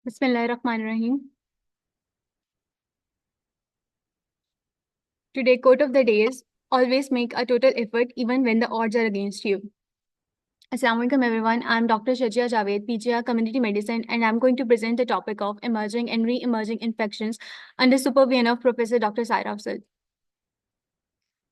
Bismillahirrahmanirrahim. Today, quote of the day is always make a total effort even when the odds are against you. Assalamu alaikum everyone. I'm Dr. Shajia Javed, PGR Community Medicine, and I'm going to present the topic of emerging and re-emerging infections under supervision of Professor Dr. Saira Afzal.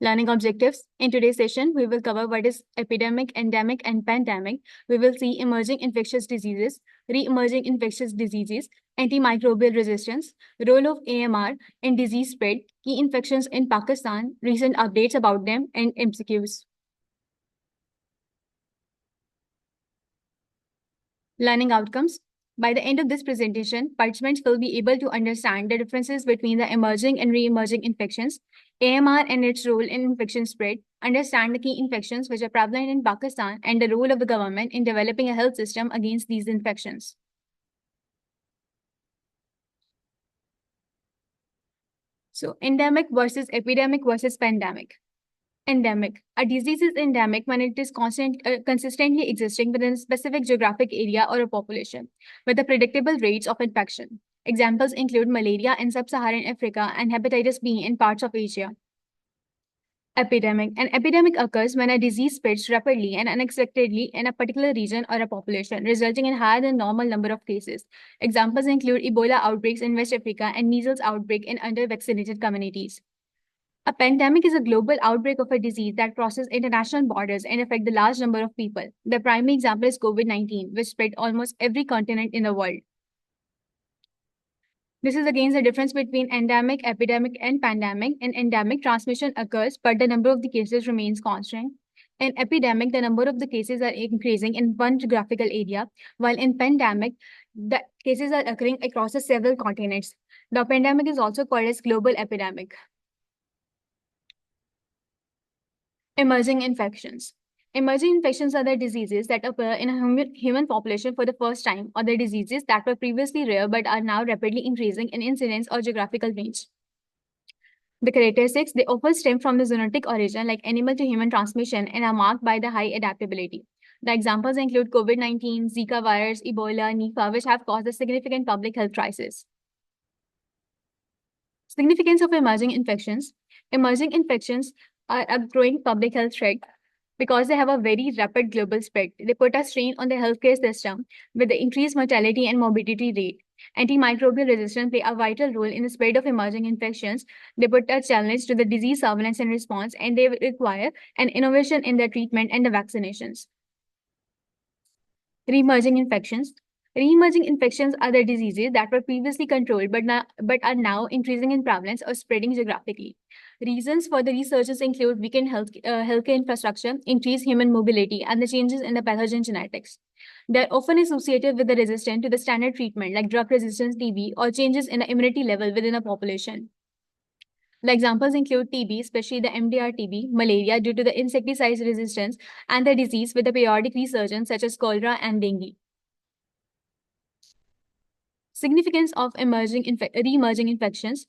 Learning objectives. In today's session, we will cover what is epidemic, endemic, and pandemic. We will see emerging infectious diseases, re-emerging infectious diseases, antimicrobial resistance, role of AMR in disease spread, key infections in Pakistan, recent updates about them, and MCQs. Learning outcomes. By the end of this presentation, participants will be able to understand the differences between the emerging and re-emerging infections, AMR and its role in infection spread, understand the key infections which are prevalent in Pakistan, and the role of the government in developing a health system against these infections. So, endemic versus epidemic versus pandemic. Endemic. A disease is endemic when it is consistently existing within a specific geographic area or a population with a predictable rates of infection. Examples include malaria in sub-Saharan Africa and hepatitis B in parts of Asia. Epidemic. An epidemic occurs when a disease spreads rapidly and unexpectedly in a particular region or a population, resulting in higher than normal number of cases. Examples include Ebola outbreaks in West Africa and measles outbreak in under-vaccinated communities. A pandemic is a global outbreak of a disease that crosses international borders and affects a large number of people. The primary example is COVID-19, which spread almost every continent in the world. This is again the difference between endemic, epidemic, and pandemic. In endemic, transmission occurs, but the number of the cases remains constant. In epidemic, the number of the cases are increasing in one geographical area, while in pandemic, the cases are occurring across the several continents. The pandemic is also called as global epidemic. Emerging infections. Emerging infections are the diseases that appear in a human population for the first time, or the diseases that were previously rare but are now rapidly increasing in incidence or geographical range. The characteristics, they often stem from the zoonotic origin, like animal to human transmission, and are marked by the high adaptability. The examples include COVID-19, Zika virus, Ebola, Nipah, which have caused a significant public health crisis. Significance of emerging infections. Emerging infections are a growing public health threat because they have a very rapid global spread. They put a strain on the healthcare system with the increased mortality and morbidity rate. Antimicrobial resistance play a vital role in the spread of emerging infections. They put a challenge to the disease surveillance and response, and they require an innovation in the treatment and the vaccinations. Re-emerging infections. Re-emerging infections are the diseases that were previously controlled but are now increasing in prevalence or spreading geographically. Reasons for the researchers include weakened healthcare infrastructure, increased human mobility, and the changes in the pathogen genetics. They're often associated with the resistance to the standard treatment like drug-resistant TB or changes in the immunity level within a population. The examples include TB, especially the MDR TB, malaria due to the insecticide resistance, and the disease with a periodic resurgence such as cholera and dengue. Significance of re-emerging infections.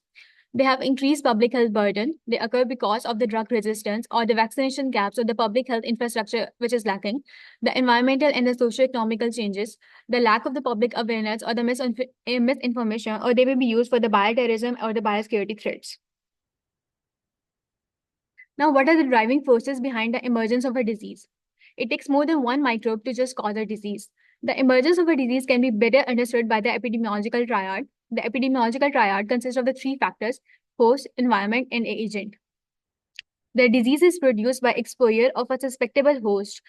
They have increased public health burden. They occur because of the drug resistance or the vaccination gaps or the public health infrastructure which is lacking, the environmental and the socio-economical changes, the lack of the public awareness or the misinformation, or they may be used for the bioterrorism or the biosecurity threats. Now, what are the driving forces behind the emergence of a disease? It takes more than one microbe to just cause a disease. The emergence of a disease can be better understood by the epidemiological triad. The epidemiological triad consists of the three factors: host, environment, and agent. The disease is produced by exposure of a susceptible host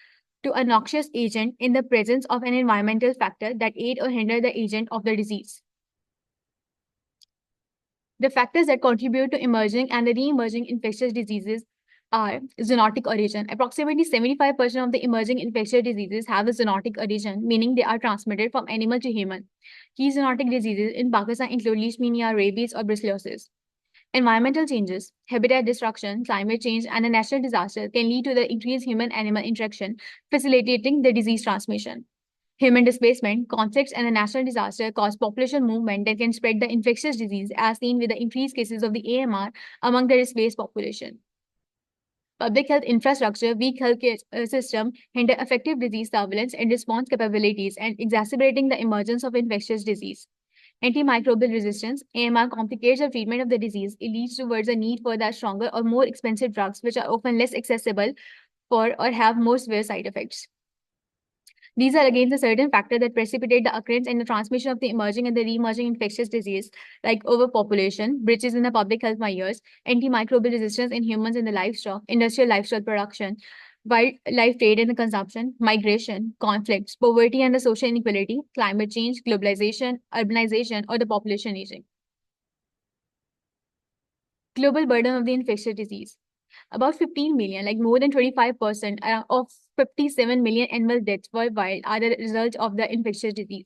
to a noxious agent in the presence of an environmental factor that aid or hinder the agent of the disease. The factors that contribute to emerging and the re-emerging infectious diseases are zoonotic origin. Approximately 75% of the emerging infectious diseases have a zoonotic origin, meaning they are transmitted from animal to human. Key zoonotic diseases in Pakistan include leishmania, rabies, or brucellosis. Environmental changes, habitat destruction, climate change, and a natural disaster can lead to the increased human-animal interaction, facilitating the disease transmission. Human displacement, conflicts, and a natural disaster cause population movement that can spread the infectious disease, as seen with the increased cases of the AMR among the displaced population. Public health infrastructure, weak healthcare system hinder effective disease surveillance and response capabilities and exacerbating the emergence of infectious disease. Antimicrobial resistance, AMR, complicates the treatment of the disease. It leads towards a need for the stronger or more expensive drugs, which are often less accessible for or have more severe side effects. These are against a certain factor that precipitate the occurrence and the transmission of the emerging and the re-emerging infectious disease, like overpopulation, breaches in the public health measures, antimicrobial resistance in humans and the livestock, industrial livestock production, wildlife trade and the consumption, migration, conflicts, poverty and the social inequality, climate change, globalization, urbanization, or the population aging. Global burden of the infectious disease. About 15 million, like more than 25% of 57 million animal deaths worldwide are the result of the infectious disease.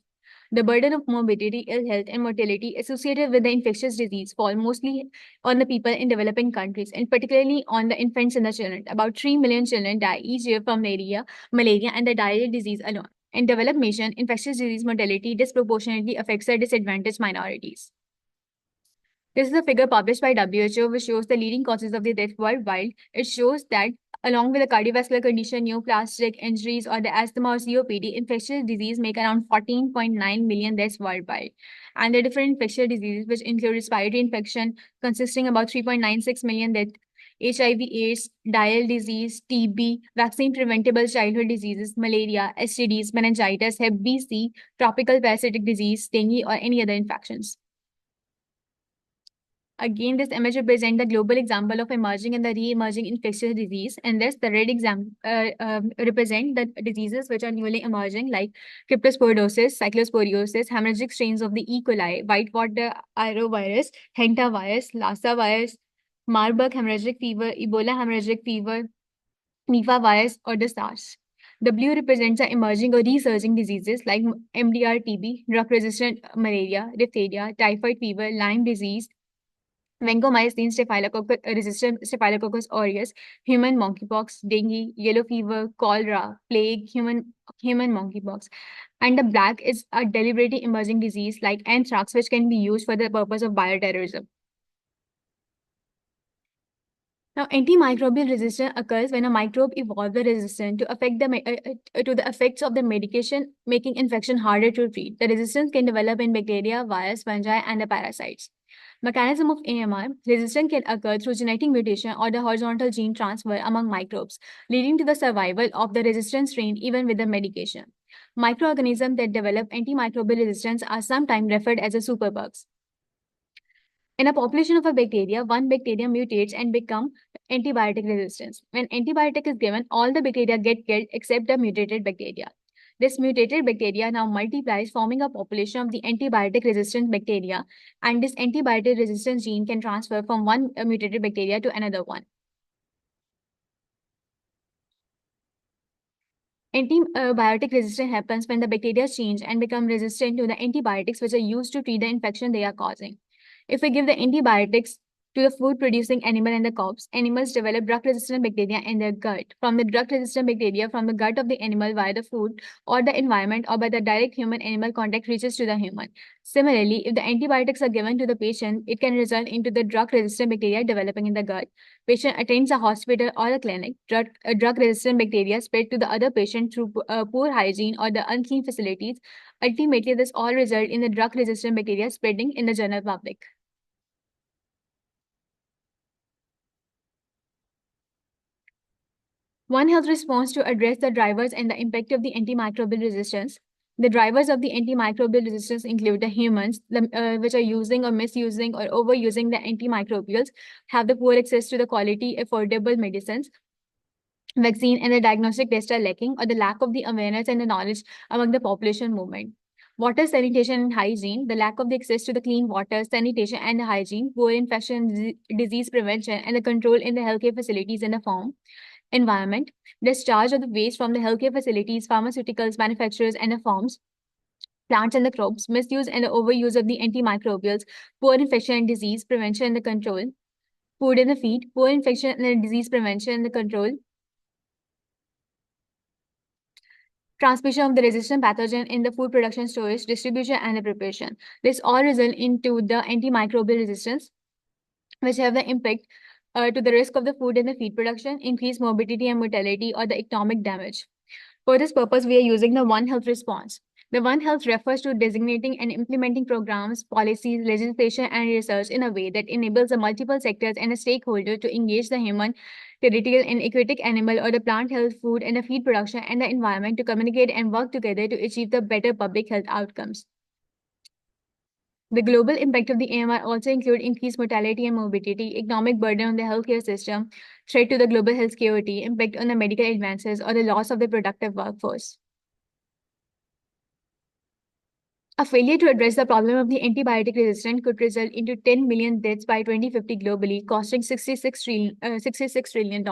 The burden of morbidity, ill health, and mortality associated with the infectious disease fall mostly on the people in developing countries, and particularly on the infants and the children. About 3 million children die each year from malaria, and the diarrheal disease alone. In developed nations, infectious disease mortality disproportionately affects the disadvantaged minorities. This is a figure published by WHO which shows the leading causes of the death worldwide. It shows that along with the cardiovascular condition, neoplastic injuries, or the asthma or COPD, infectious disease make around 14.9 million deaths worldwide. And the different infectious diseases, which include respiratory infection, consisting about 3.96 million deaths, HIV/AIDS, diarrheal disease, TB, vaccine-preventable childhood diseases, malaria, STDs, meningitis, Hep B, C, tropical parasitic disease, dengue, or any other infections. Again, this image represents the global example of emerging and the re-emerging infectious disease. And thus, the red example represent the diseases which are newly emerging, like cryptosporidiosis, cyclosporiosis, hemorrhagic strains of the E. coli, whitewater arrovirus, hantavirus, Lassa virus, Marburg hemorrhagic fever, Ebola hemorrhagic fever, Nipah virus, or the SARS. The blue represents the emerging or resurging diseases like MDR-TB, drug-resistant malaria, diphtheria, typhoid fever, Lyme disease, vancomycin, resistant Staphylococcus aureus, human monkeypox, dengue, yellow fever, cholera, plague, human monkeypox. And the black is a deliberately emerging disease like anthrax, which can be used for the purpose of bioterrorism. Now, antimicrobial resistance occurs when a microbe evolves the resistance to affect to the effects of the medication, making infection harder to treat. The resistance can develop in bacteria, virus, fungi, and the parasites. Mechanism of AMR resistance can occur through genetic mutation or the horizontal gene transfer among microbes, leading to the survival of the resistant strain even with the medication. Microorganisms that develop antimicrobial resistance are sometimes referred as a superbugs. In a population of a bacteria, one bacteria mutates and become antibiotic resistance. When antibiotic is given, all the bacteria get killed except the mutated bacteria. This mutated bacteria now multiplies, forming a population of the antibiotic resistant bacteria, and this antibiotic resistance gene can transfer from one mutated bacteria to another one. Antibiotic resistance happens when the bacteria change and become resistant to the antibiotics which are used to treat the infection they are causing. If we give the antibiotics to the food-producing animal and the crops, animals develop drug-resistant bacteria in their gut. From the drug-resistant bacteria from the gut of the animal via the food or the environment or by the direct human-animal contact reaches to the human. Similarly, if the antibiotics are given to the patient, it can result into the drug-resistant bacteria developing in the gut. Patient attends a hospital or a clinic. Drug-resistant bacteria spread to the other patient through poor hygiene or the unclean facilities. Ultimately, this all result in the drug-resistant bacteria spreading in the general public. One Health response to address the drivers and the impact of the antimicrobial resistance. The drivers of the antimicrobial resistance include the humans, which are using or misusing or overusing the antimicrobials, have the poor access to the quality, affordable medicines, vaccine and the diagnostic tests are lacking, or the lack of the awareness and the knowledge among the population movement. Water, sanitation, and hygiene, the lack of the access to the clean water, sanitation, and the hygiene, poor infection disease prevention, and the control in the healthcare facilities in the farm. Environment, discharge of the waste from the healthcare facilities, pharmaceuticals, manufacturers, and the farms, plants and the crops, misuse and the overuse of the antimicrobials, poor infection and disease prevention and the control, food and the feed, poor infection and the disease prevention and the control, transmission of the resistant pathogen in the food production, storage, distribution, and the preparation. This all result into the antimicrobial resistance, which have the impact to the risk of the food and the feed production, increased morbidity and mortality, or the economic damage. For this purpose, we are using the One Health response. The One Health refers to designating and implementing programs, policies, legislation, and research in a way that enables the multiple sectors and a stakeholder to engage the human, territorial, and aquatic animal or the plant health, food, and the feed production and the environment to communicate and work together to achieve the better public health outcomes. The global impact of the AMR also include increased mortality and morbidity, economic burden on the healthcare system, threat to the global health security, impact on the medical advances, or the loss of the productive workforce. A failure to address the problem of the antibiotic resistance could result into 10 million deaths by 2050 globally, costing $66 trillion.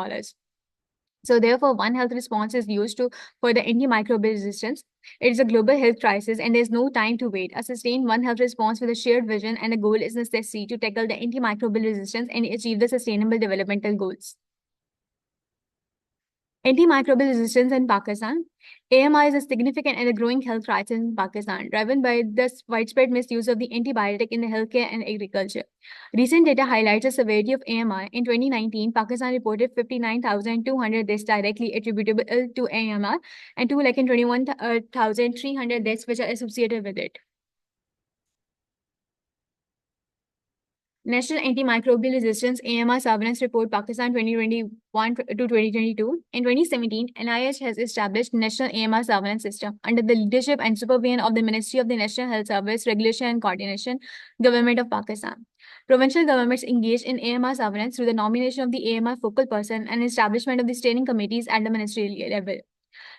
So therefore, One Health response is used to for the antimicrobial resistance. It is a global health crisis and there's no time to wait. A sustained One Health response with a shared vision and a goal is necessary to tackle the antimicrobial resistance and achieve the sustainable developmental goals. Antimicrobial resistance in Pakistan. AMR is a significant and a growing health crisis in Pakistan, driven by the widespread misuse of the antibiotic in the healthcare and agriculture. Recent data highlights the severity of AMR. In 2019, Pakistan reported 59,200 deaths directly attributable to AMR and 221,300 deaths which are associated with it. National Antimicrobial Resistance AMR Surveillance Report Pakistan 2021 to 2022. In 2017, NIH has established National AMR Surveillance System under the leadership and supervision of the Ministry of the National Health Service, Regulation and Coordination, Government of Pakistan. Provincial governments engage in AMR surveillance through the nomination of the AMR focal person and establishment of the steering committees at the ministerial level.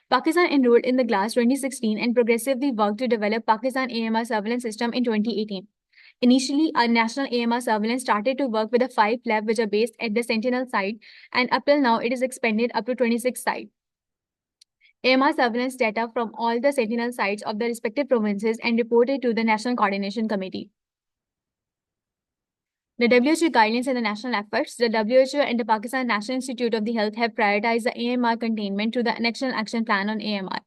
Pakistan enrolled in the GLAS 2016 and progressively worked to develop Pakistan AMR surveillance system in 2018. Initially, our national AMR surveillance started to work with the 5 labs which are based at the Sentinel site, and up till now, it is expanded up to 26 sites. AMR surveillance data from all the Sentinel sites of the respective provinces and reported to the National Coordination Committee. The WHO guidelines and the national efforts. The WHO and the Pakistan National Institute of the Health have prioritized the AMR containment to the National Action Plan on AMR.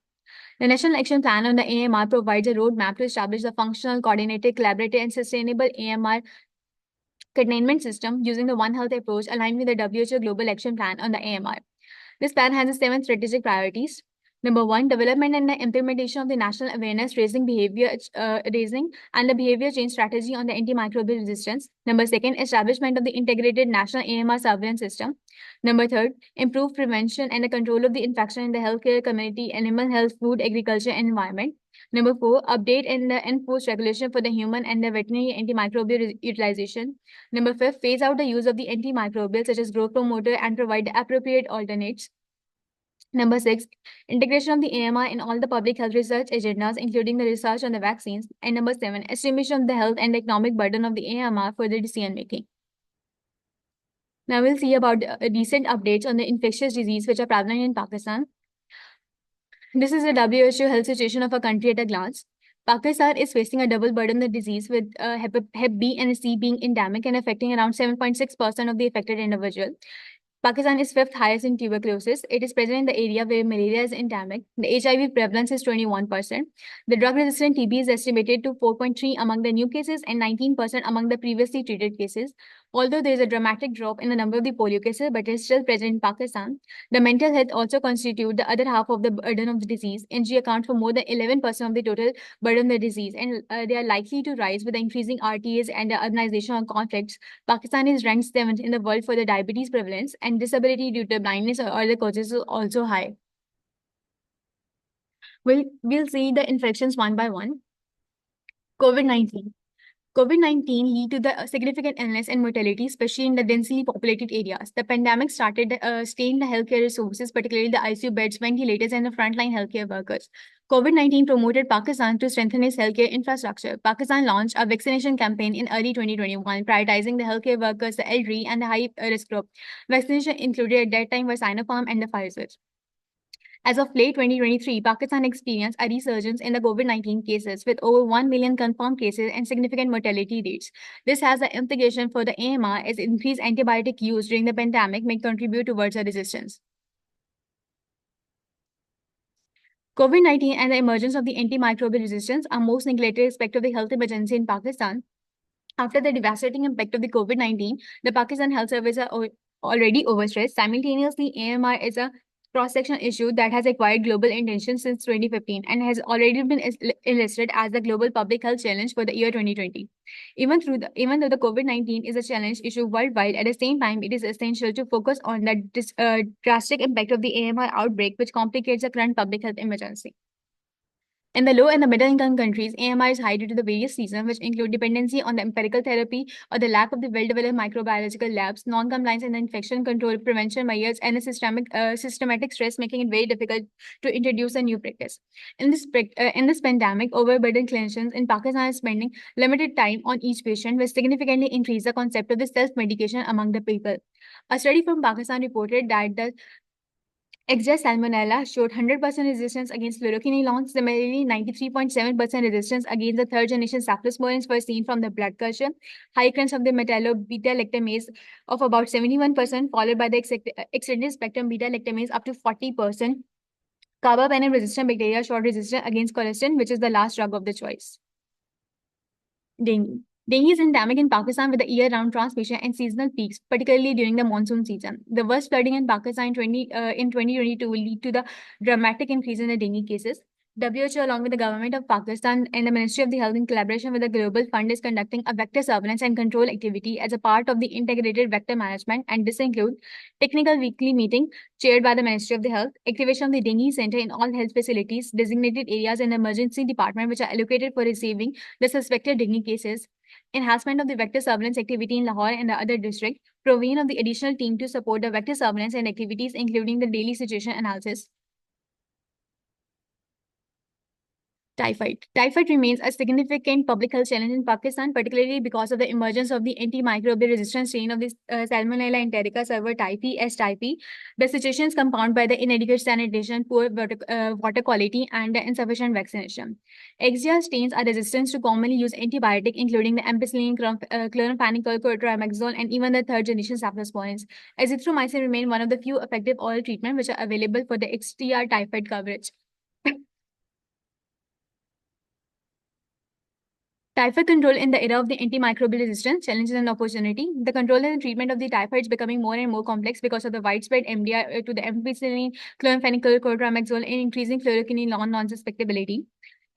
The National Action Plan on the AMR provides a roadmap to establish the functional, coordinated, collaborative, and sustainable AMR containment system using the One Health approach aligned with the WHO Global Action Plan on the AMR. This plan has 7 strategic priorities. Number 1, development and the implementation of the national awareness raising and the behavior change strategy on the antimicrobial resistance. Number 2, establishment of the integrated national AMR surveillance system. Number 3, improve prevention and the control of the infection in the healthcare community, animal health, food, agriculture, and environment. Number 4, update and enforce regulation for the human and the veterinary antimicrobial utilization. Number 5, phase out the use of the antimicrobials such as growth promoter and provide the appropriate alternates. Number 6, integration of the AMR in all the public health research agendas, including the research on the vaccines. And number 7, estimation of the health and economic burden of the AMR for the decision making. Now we'll see about recent updates on the infectious disease which are prevalent in Pakistan. This is the WHO health situation of a country at a glance. Pakistan is facing a double burden of disease with Hep B and C being endemic and affecting around 7.6% of the affected individual. Pakistan is 5th highest in tuberculosis. It is present in the area where malaria is endemic. The HIV prevalence is 21%. The drug-resistant TB is estimated to 4.3 among the new cases and 19% among the previously treated cases. Although there is a dramatic drop in the number of the polio cases, but it is still present in Pakistan. The mental health also constitutes the other half of the burden of the disease. NG accounts for more than 11% of the total burden of the disease, and they are likely to rise with the increasing RTAs and the urbanization of conflicts. Pakistan is ranked 7th in the world for the diabetes prevalence, and disability due to blindness or other causes is also high. We'll see the infections one by one. COVID-19. COVID-19 lead to the significant illness and mortality, especially in the densely populated areas. The pandemic started staining the healthcare resources, particularly the ICU beds, ventilators, and the frontline healthcare workers. COVID-19 promoted Pakistan to strengthen its healthcare infrastructure. Pakistan launched a vaccination campaign in early 2021, prioritizing the healthcare workers, the elderly, and the high-risk group. Vaccination included at that time was Sinopharm and the Pfizer. As of late 2023, Pakistan experienced a resurgence in the COVID-19 cases with over 1 million confirmed cases and significant mortality rates. This has an implication for the AMR as increased antibiotic use during the pandemic may contribute towards the resistance. COVID-19 and the emergence of the antimicrobial resistance are most neglected aspect of the health emergency in Pakistan. After the devastating impact of the COVID-19, the Pakistan Health Service are already overstressed. Simultaneously, AMR is a cross-sectional issue that has acquired global attention since 2015 and has already been enlisted as the global public health challenge for the year 2020. Even though the COVID-19 is a challenge issue worldwide, at the same time, it is essential to focus on the drastic impact of the AMR outbreak, which complicates the current public health emergency. In the low and the middle income countries, AMR is high due to the various reasons, which include dependency on the empirical therapy or the lack of the well developed microbiological labs, non compliance in the infection control prevention measures, and a systematic stress, making it very difficult to introduce a new practice. In this pandemic, overburdened clinicians in Pakistan are spending limited time on each patient, which significantly increase the concept of the self medication among the people. A study from Pakistan reported that the Exia salmonella showed 100% resistance against fluoroquinolones. Similarly, 93.7% resistance against the third generation cephalosporins were seen from the blood culture. High occurrence of the metallo-beta-lactamase of about 71%, followed by the extended spectrum beta-lactamase up to 40%. Carbapenem resistant bacteria showed resistance against colistin, which is the last drug of the choice. Dengue. Dengue is endemic in Pakistan with the year-round transmission and seasonal peaks, particularly during the monsoon season. The worst flooding in Pakistan in 2022 will lead to the dramatic increase in the dengue cases. WHO, along with the government of Pakistan and the Ministry of the Health, in collaboration with the Global Fund, is conducting a vector surveillance and control activity as a part of the integrated vector management, and this includes technical weekly meeting chaired by the Ministry of the Health, activation of the dengue center in all health facilities, designated areas in the emergency department which are allocated for receiving the suspected dengue cases, enhancement of the vector surveillance activity in Lahore and the other district, provision of the additional team to support the vector surveillance and activities, including the daily situation analysis. Typhoid. Typhoid remains a significant public health challenge in Pakistan, particularly because of the emergence of the antimicrobial resistant strain of the Salmonella enterica server typhi, S typhi. The situation is compounded by the inadequate sanitation, poor water quality, and the insufficient vaccination. Exia strains are resistant to commonly used antibiotic, including the ampicillin, chloramphenicol, clotrimazole, and even the third generation cephalosporins. Azithromycin remain one of the few effective oral treatments which are available for the XTR typhoid coverage. Typhoid control in the era of the antimicrobial resistance, challenges and opportunity. The control and treatment of the typhoid is becoming more and more complex because of the widespread MDR to the ampicillin, chloramphenicol, clotrimazole, and increasing fluoroquinolone non-suspectability.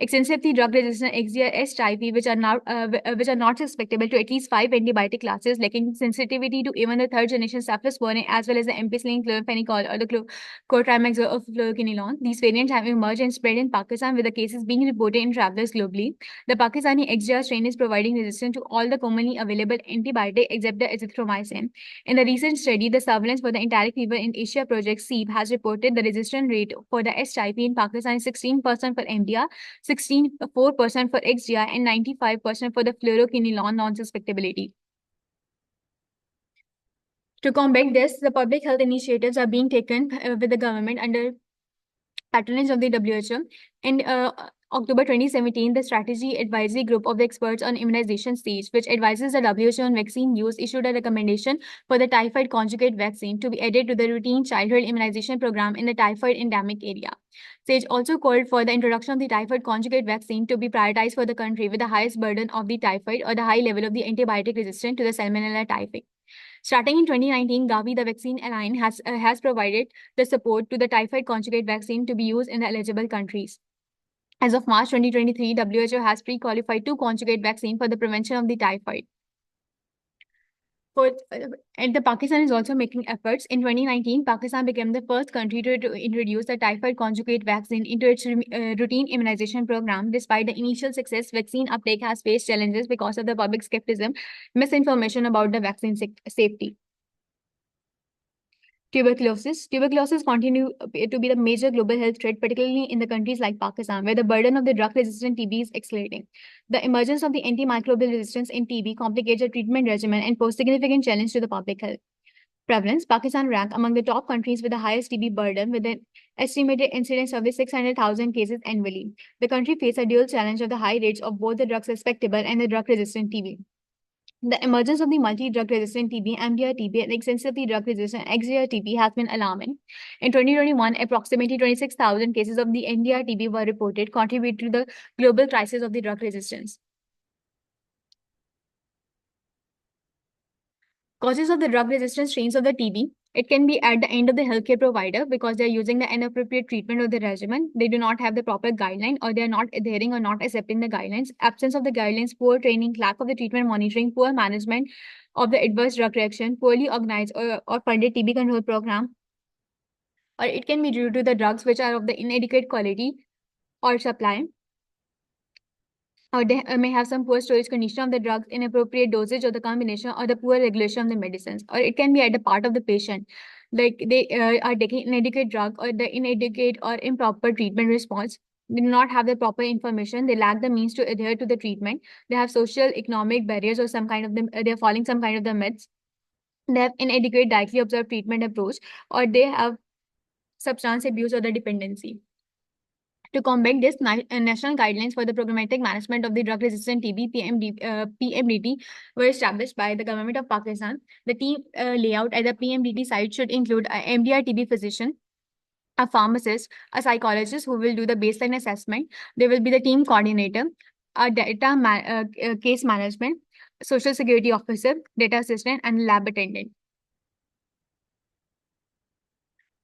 Extensively drug-resistant Exia S typhi, which are not susceptible to at least 5 antibiotic classes, lacking sensitivity to even the third generation cephalosporin, as well as the ampicillin, chloramphenicol, or the clotrimazole of fluoroquinolone. These variants have emerged and spread in Pakistan, with the cases being reported in travelers globally. The Pakistani Exia strain is providing resistance to all the commonly available antibiotics except the azithromycin. In the recent study, the Surveillance for the Enteric Fever in Asia Project SEEP has reported the resistance rate for the S type in Pakistan is 16% for MDR, 64% for Exia, and 95% for the fluoroquinolone non-suspectability. To combat this, the public health initiatives are being taken with the government under patronage of the WHO. In October 2017, the Strategy Advisory Group of the Experts on Immunization stage, which advises the WHO on vaccine use, issued a recommendation for the typhoid conjugate vaccine to be added to the routine childhood immunization program in the typhoid endemic area. SAGE also called for the introduction of the typhoid conjugate vaccine to be prioritized for the country with the highest burden of the typhoid or the high level of the antibiotic resistance to the Salmonella typhi. Starting in 2019, Gavi, the Vaccine Alliance, has provided the support to the typhoid conjugate vaccine to be used in the eligible countries. As of March 2023, WHO has pre-qualified 2 conjugate vaccines for the prevention of the typhoid. And the Pakistan is also making efforts. In 2019, Pakistan became the first country to introduce the typhoid conjugate vaccine into its routine immunization program. Despite the initial success, vaccine uptake has faced challenges because of the public skepticism, misinformation about the vaccine safety. Tuberculosis. Tuberculosis continue to be the major global health threat, particularly in the countries like Pakistan, where the burden of the drug-resistant TB is accelerating. The emergence of the antimicrobial resistance in TB complicates the treatment regimen and poses significant challenge to the public health. Prevalence. Pakistan ranked among the top countries with the highest TB burden, with an estimated incidence of the 600,000 cases annually. The country faces a dual challenge of the high rates of both the drug-susceptible and the drug-resistant TB. The emergence of the multi-drug resistant TB, MDR TB, and extensively drug resistant XDR TB has been alarming. In 2021, approximately 26,000 cases of the NDR TB were reported, contributing to the global crisis of the drug resistance. Causes of the drug-resistant strains of the TB. It can be at the end of the healthcare provider because they're using the inappropriate treatment or the regimen. They do not have the proper guideline, or they are not adhering or not accepting the guidelines. Absence of the guidelines, poor training, lack of the treatment monitoring, poor management of the adverse drug reaction, poorly organized or funded TB control program, or it can be due to the drugs which are of the inadequate quality or supply, or they may have some poor storage condition of the drugs, inappropriate dosage or the combination, or the poor regulation of the medicines. Or it can be at the part of the patient, like they are taking inadequate drug or the inadequate or improper treatment response. They do not have the proper information. They lack the means to adhere to the treatment. They have social economic barriers or some kind of them. They are following some kind of the myths. They have inadequate directly observed treatment approach, or they have substance abuse or the dependency. To combat this, national guidelines for the programmatic management of the drug-resistant TB (PMDT) were established by the government of Pakistan. The team layout at the PMDT site should include a MDR TB physician, a pharmacist, a psychologist who will do the baseline assessment. There will be the team coordinator, a case management, social security officer, data assistant, and lab attendant.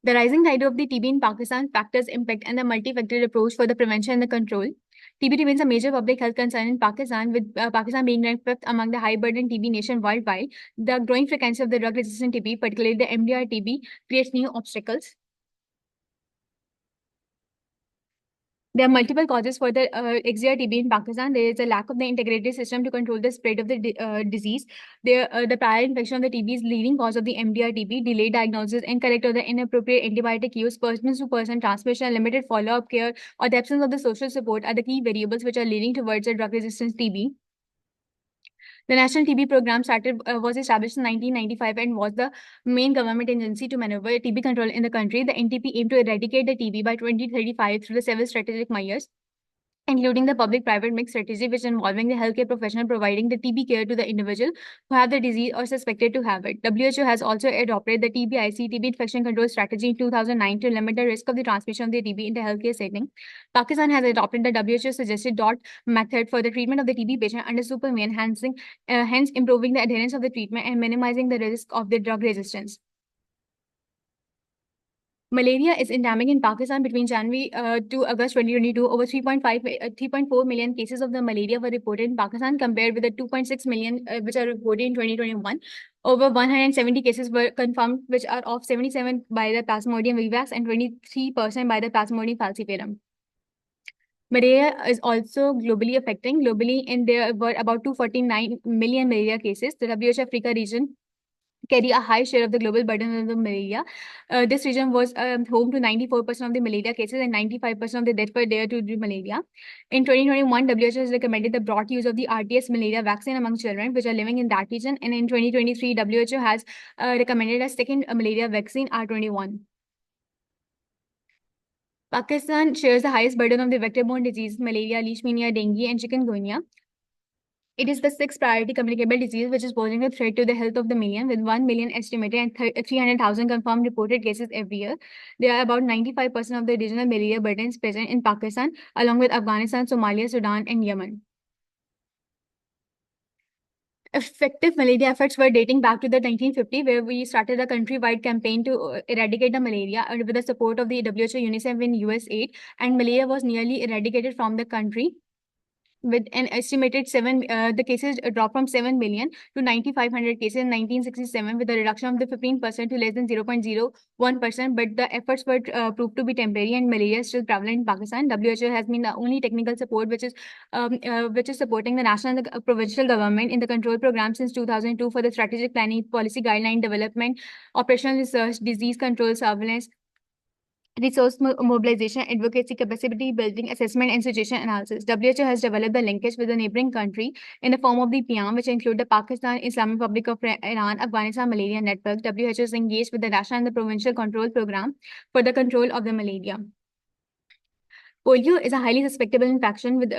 The rising tide of the TB in Pakistan factors impact and the multifactorial approach for the prevention and the control. TB remains a major public health concern in Pakistan, with Pakistan being ranked fifth among the high-burden TB nation worldwide. The growing frequency of the drug-resistant TB, particularly the MDR TB, creates new obstacles. There are multiple causes for the XDR-TB in Pakistan. There is a lack of the integrated system to control the spread of the disease. The prior infection of the TB is leading cause of the MDR-TB, delayed diagnosis, incorrect or the inappropriate antibiotic use, person-to-person transmission, limited follow-up care, or the absence of the social support are the key variables which are leading towards a drug-resistant TB. The National TB Program was established in 1995 and was the main government agency to maneuver TB control in the country. The NTP aimed to eradicate the TB by 2035 through the several strategic measures, including the public-private mix strategy, which involving the healthcare professional providing the TB care to the individual who have the disease or suspected to have it. WHO has also adopted the TBIC TB infection control strategy in 2009 to limit the risk of the transmission of the TB in the healthcare setting. Pakistan has adopted the WHO suggested DOT method for the treatment of the TB patient under supervision, hence improving the adherence of the treatment and minimizing the risk of the drug resistance. Malaria is endemic in Pakistan between January to August 2022. Over 3.4 million cases of the malaria were reported in Pakistan, compared with the 2.6 million which are reported in 2021. Over 170 cases were confirmed, which are of 77 by the Plasmodium vivax and 23% by the Plasmodium falciparum. Malaria is also globally affecting. Globally, and there were about 249 million malaria cases. The WHO Africa region carry a high share of the global burden of the malaria. This region was home to 94% of the malaria cases, and 95% of the deaths were there to the malaria. In 2021, WHO has recommended the broad use of the RTS malaria vaccine among children which are living in that region. And in 2023, WHO has recommended a second malaria vaccine, R21. Pakistan shares the highest burden of the vector-borne disease, malaria, leishmania, dengue, and chikungunya. It is the sixth priority communicable disease which is posing a threat to the health of the million, with 1 million estimated and 300,000 confirmed reported cases every year. There are about 95% of the regional malaria burdens present in Pakistan, along with Afghanistan, Somalia, Sudan, and Yemen. Effective malaria efforts were dating back to the 1950s, where we started a countrywide campaign to eradicate the malaria with the support of the WHO, UNICEF, and USAID, and malaria was nearly eradicated from the country, with an estimated the cases dropped from 7 million to 9,500 cases in 1967, with a reduction of the 15% to less than 0.01%. But the efforts were proved to be temporary, and malaria is still prevalent in Pakistan. WHO has been the only technical support which is supporting the national and the provincial government in the control program since 2002 for the strategic planning, policy guideline development, operational research, disease control, surveillance, resource mobilization, advocacy, capacity building, assessment, and situation analysis. WHO has developed the linkage with the neighboring country in the form of the PIAM, which include the Pakistan, Islamic Republic of Iran, Afghanistan Malaria Network. WHO is engaged with the national and the provincial control program for the control of the malaria. Polio is a highly susceptible infection with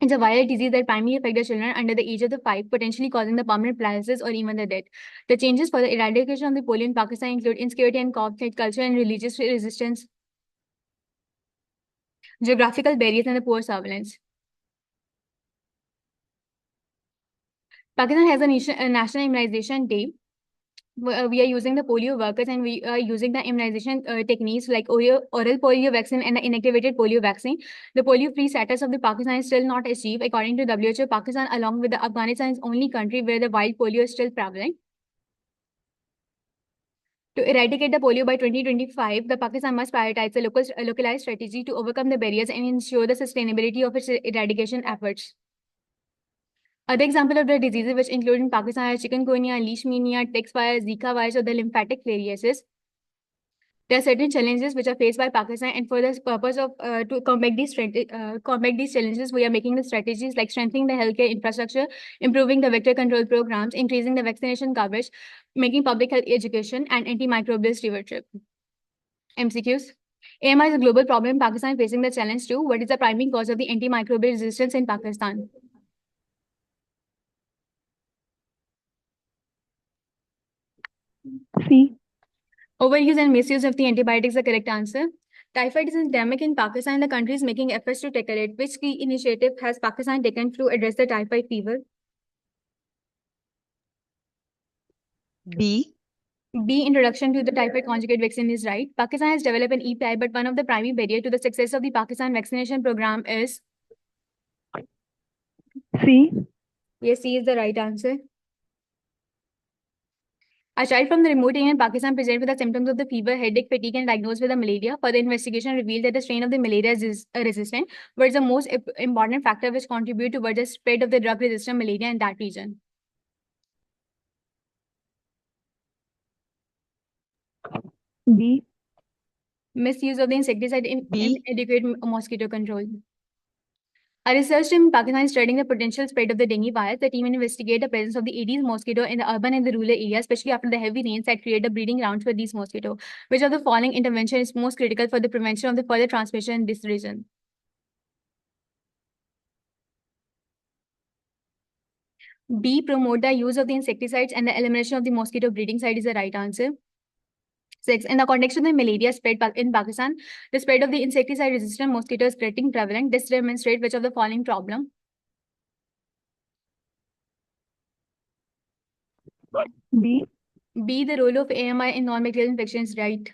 it's a viral disease that primarily affects the children under the age of the 5, potentially causing the permanent paralysis or even the death. The changes for the eradication of the polio in Pakistan include insecurity and conflict, cultural and religious resistance, geographical barriers, and the poor surveillance. Pakistan has a national immunization day, we are using the polio workers, and we are using the immunization techniques like oral polio vaccine and the inactivated polio vaccine. The polio-free status of the Pakistan is still not achieved. According to WHO, Pakistan, along with the Afghanistan, is only country where the wild polio is still prevalent. To eradicate the polio by 2025, the Pakistan must prioritize a localized strategy to overcome the barriers and ensure the sustainability of its eradication efforts. Other examples of the diseases which include in Pakistan are chikungunya, leishmania, ticks virus, Zika virus, or the lymphatic filariasis. There are certain challenges which are faced by Pakistan, and for the purpose of to combat these challenges, we are making the strategies like strengthening the healthcare infrastructure, improving the vector control programs, increasing the vaccination coverage, making public health education, and antimicrobial stewardship. MCQs. AMI is a global problem. Pakistan is facing the challenge too. What is the primary cause of the antimicrobial resistance in Pakistan? C. Overuse and misuse of the antibiotics is the correct answer. Typhoid is endemic in Pakistan, and the country is making efforts to tackle it. Which key initiative has Pakistan taken to address the typhoid fever? B. B. Introduction to the typhoid conjugate vaccine is right. Pakistan has developed an EPI, but one of the primary barriers to the success of the Pakistan vaccination program is C. yes, C is the right answer. A child from the remote area in Pakistan presented with the symptoms of the fever, headache, fatigue, and diagnosed with the malaria. Further investigation revealed that the strain of the malaria is resistant, but it's the most important factor which contribute towards the spread of the drug-resistant malaria in that region. B. Misuse of the insecticide in B. inadequate mosquito control. A research team in Pakistan is studying the potential spread of the dengue virus. The team investigated the presence of the Aedes mosquito in the urban and the rural areas, especially after the heavy rains that create the breeding grounds for these mosquitoes. Which of the following intervention is most critical for the prevention of the further transmission in this region? B. Promote the use of the insecticides and the elimination of the mosquito breeding site is the right answer. 6. In the context of the malaria spread in Pakistan, the spread of the insecticide-resistant mosquito is getting prevalent. This demonstrates which of the following problem? B. B. The role of AMI in non-bacterial infection is right.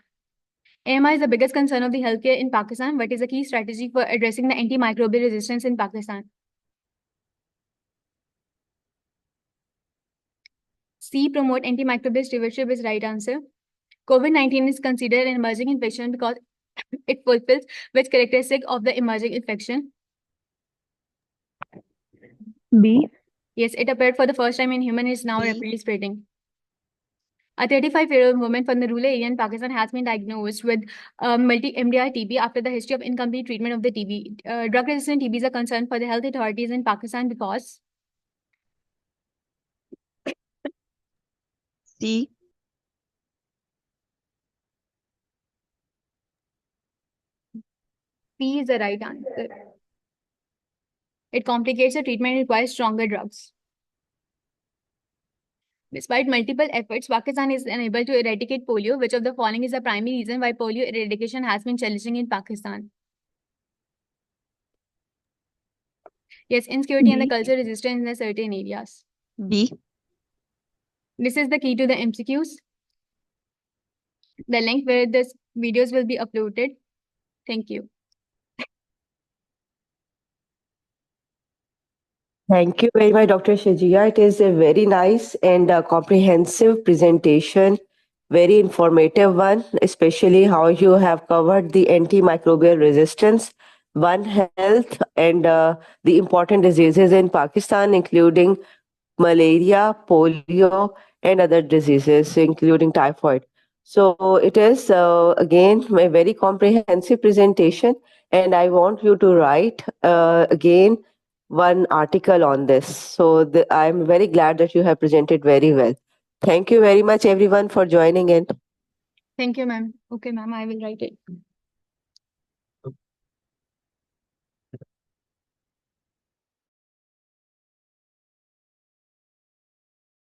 AMI is the biggest concern of the healthcare in Pakistan. What is the key strategy for addressing the antimicrobial resistance in Pakistan? C. Promote antimicrobial stewardship is right answer. COVID-19 is considered an emerging infection because it fulfills which characteristic of the emerging infection? B. Yes, it appeared for the first time in human and is now B. rapidly spreading. A 35-year-old woman from the rural area in Pakistan has been diagnosed with multi-MDR TB after the history of incomplete treatment of the TB. Drug-resistant TB is a concern for the health authorities in Pakistan because C. P is the right answer. It complicates the treatment and requires stronger drugs. Despite multiple efforts, Pakistan is unable to eradicate polio. Which of the following is the primary reason why polio eradication has been challenging in Pakistan? Yes, insecurity and the B. cultural resistance in the certain areas. B. This is the key to the MCQs. The link where this videos will be uploaded. Thank you. Thank you very much, Dr. Shajia. It is a very nice and comprehensive presentation, very informative one, especially how you have covered the antimicrobial resistance, One Health, and the important diseases in Pakistan, including malaria, polio, and other diseases, including typhoid. So it is, again, a very comprehensive presentation, and I want you to write again one article on this. So I'm very glad that you have presented very well. Thank you very much, everyone, for joining in. Thank you, ma'am. Okay, ma'am, I will write it.